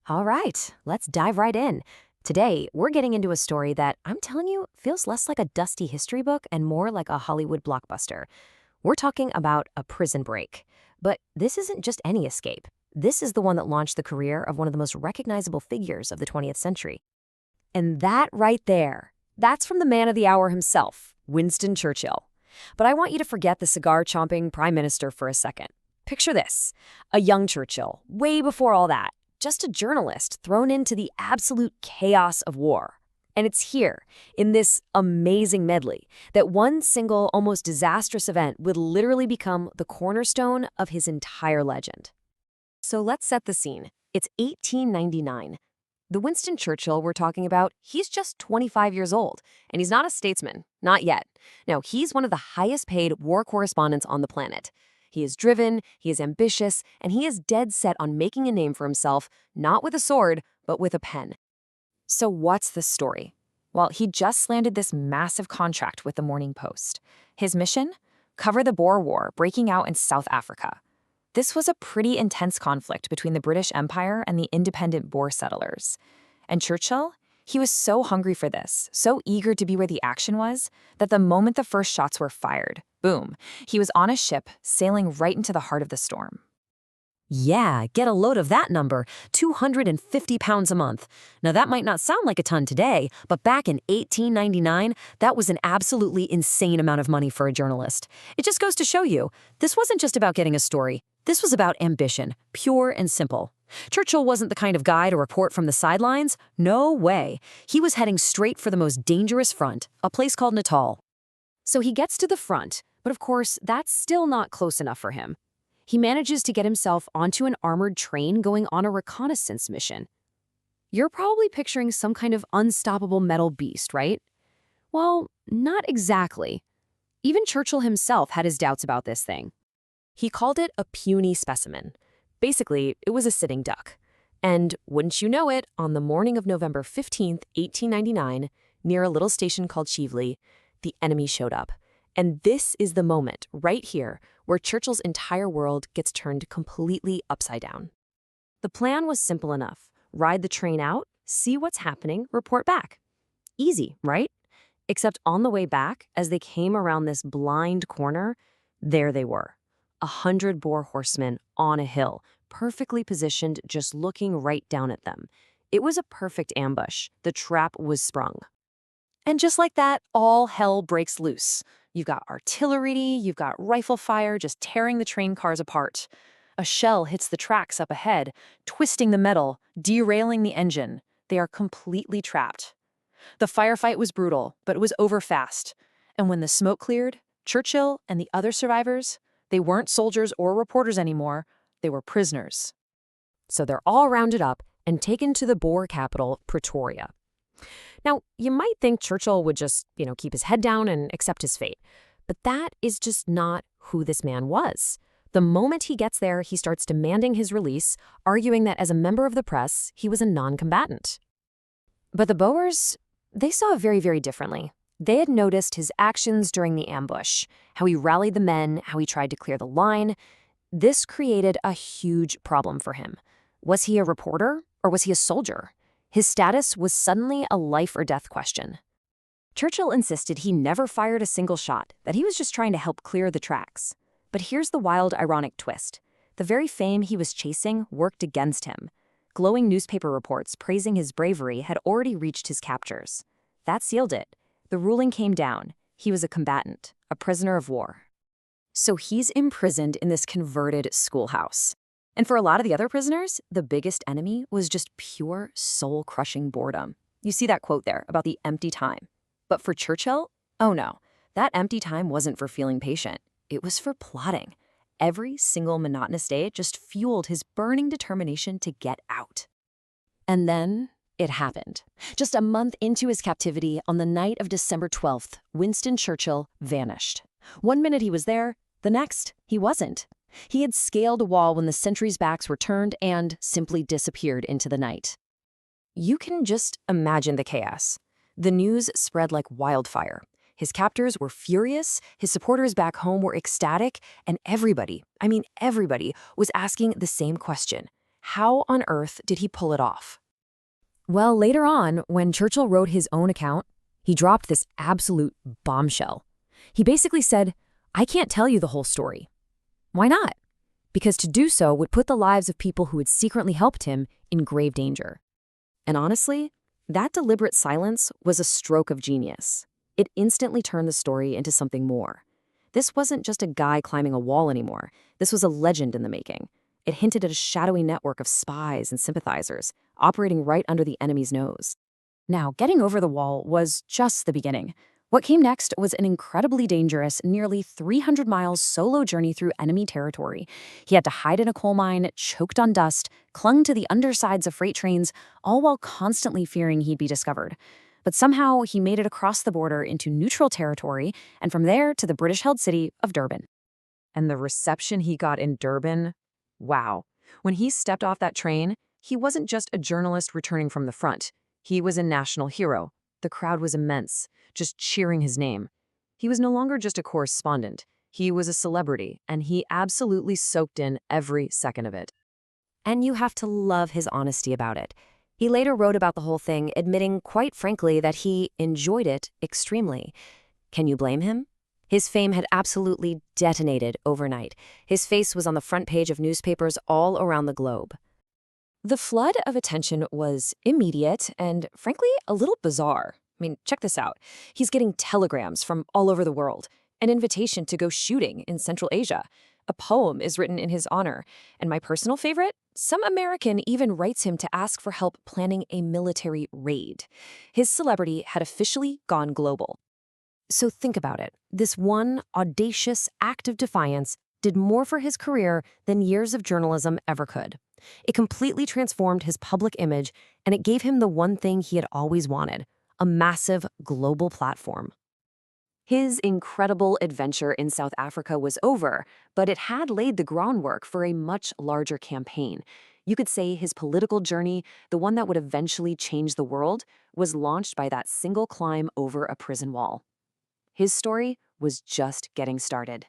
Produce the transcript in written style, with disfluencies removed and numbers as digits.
All right, let's dive right in. Today, we're getting into a story that I'm telling you feels less like a dusty history book and more like a Hollywood blockbuster. We're talking about a prison break. But this isn't just any escape. This is the one that launched the career of one of the most recognizable figures of the 20th century. And that right there, that's from the man of the hour himself, Winston Churchill. But I want you to forget the cigar-chomping prime minister for a second. Picture this, a young Churchill, way before all that, just a journalist thrown into the absolute chaos of war. And it's here, in this amazing medley, that one single, almost disastrous event would literally become the cornerstone of his entire legend. So let's set the scene. It's 1899. The Winston Churchill we're talking about, he's just 25 years old, and he's not a statesman, not yet. No, he's one of the highest paid war correspondents on the planet. He is driven, he is ambitious, and he is dead set on making a name for himself, not with a sword, but with a pen. So what's the story? Well, he just landed this massive contract with the Morning Post. His mission? Cover the Boer War breaking out in South Africa. This was a pretty intense conflict between the British Empire and the independent Boer settlers. And Churchill? He was so hungry for this, so eager to be where the action was, that the moment the first shots were fired, boom, he was on a ship sailing right into the heart of the storm. Yeah, get a load of that number, 250 pounds a month. Now that might not sound like a ton today, but back in 1899, that was an absolutely insane amount of money for a journalist. It just goes to show you, this wasn't just about getting a story. This was about ambition, pure and simple. Churchill wasn't the kind of guy to report from the sidelines. No way. He was heading straight for the most dangerous front, a place called Natal. So he gets to the front, but of course, that's still not close enough for him. He manages to get himself onto an armored train going on a reconnaissance mission. You're probably picturing some kind of unstoppable metal beast, right? Well, not exactly. Even Churchill himself had his doubts about this thing. He called it a puny specimen. Basically, it was a sitting duck. And wouldn't you know it, on the morning of November 15th, 1899, near a little station called Chivli, the enemy showed up. And this is the moment, right here, where Churchill's entire world gets turned completely upside down. The plan was simple enough. Ride the train out, see what's happening, report back. Easy, right? Except on the way back, as they came around this blind corner, there they were. 100 Boer horsemen on a hill, perfectly positioned, just looking right down at them. It was a perfect ambush. The trap was sprung. And just like that, all hell breaks loose. You've got artillery, you've got rifle fire just tearing the train cars apart. A shell hits the tracks up ahead, twisting the metal, derailing the engine. They are completely trapped. The firefight was brutal, but it was over fast. And when the smoke cleared, Churchill and the other survivors, they weren't soldiers or reporters anymore. They were prisoners. So they're all rounded up and taken to the Boer capital, Pretoria. Now, you might think Churchill would just, keep his head down and accept his fate. But that is just not who this man was. The moment he gets there, he starts demanding his release, arguing that as a member of the press, he was a non-combatant. But the Boers, they saw it very, very differently. They had noticed his actions during the ambush, how he rallied the men, how he tried to clear the line. This created a huge problem for him. Was he a reporter or was he a soldier? His status was suddenly a life or death question. Churchill insisted he never fired a single shot, that he was just trying to help clear the tracks. But here's the wild, ironic twist. The very fame he was chasing worked against him. Glowing newspaper reports praising his bravery had already reached his captors. That sealed it. The ruling came down. He was a combatant, a prisoner of war. So he's imprisoned in this converted schoolhouse. And for a lot of the other prisoners, the biggest enemy was just pure soul-crushing boredom. You see that quote there about the empty time. But for Churchill, oh no, that empty time wasn't for feeling patient. It was for plotting. Every single monotonous day just fueled his burning determination to get out. And then it happened. Just a month into his captivity, on the night of December 12th, Winston Churchill vanished. One minute he was there, the next he wasn't. He had scaled a wall when the sentries' backs were turned and simply disappeared into the night. You can just imagine the chaos. The news spread like wildfire. His captors were furious, his supporters back home were ecstatic, and everybody, was asking the same question. How on earth did he pull it off? Well, later on, when Churchill wrote his own account, he dropped this absolute bombshell. He basically said, I can't tell you the whole story. Why not? Because to do so would put the lives of people who had secretly helped him in grave danger. And honestly, that deliberate silence was a stroke of genius. It instantly turned the story into something more. This wasn't just a guy climbing a wall anymore. This was a legend in the making. It hinted at a shadowy network of spies and sympathizers, operating right under the enemy's nose. Now, getting over the wall was just the beginning. What came next was an incredibly dangerous, nearly 300 miles solo journey through enemy territory. He had to hide in a coal mine, choked on dust, clung to the undersides of freight trains, all while constantly fearing he'd be discovered. But somehow he made it across the border into neutral territory, and from there to the British-held city of Durban. And the reception he got in Durban, wow. When he stepped off that train, he wasn't just a journalist returning from the front. He was a national hero. The crowd was immense, just cheering his name. He was no longer just a correspondent. He was a celebrity, and he absolutely soaked in every second of it. And you have to love his honesty about it. He later wrote about the whole thing, admitting quite frankly that he enjoyed it extremely. Can you blame him? His fame had absolutely detonated overnight. His face was on the front page of newspapers all around the globe. The flood of attention was immediate and, frankly, a little bizarre. I mean, check this out. He's getting telegrams from all over the world, an invitation to go shooting in Central Asia. A poem is written in his honor. And my personal favorite? Some American even writes him to ask for help planning a military raid. His celebrity had officially gone global. So think about it. This one audacious act of defiance did more for his career than years of journalism ever could. It completely transformed his public image, and it gave him the one thing he had always wanted, a massive global platform. His incredible adventure in South Africa was over, but it had laid the groundwork for a much larger campaign. You could say his political journey, the one that would eventually change the world, was launched by that single climb over a prison wall. His story was just getting started.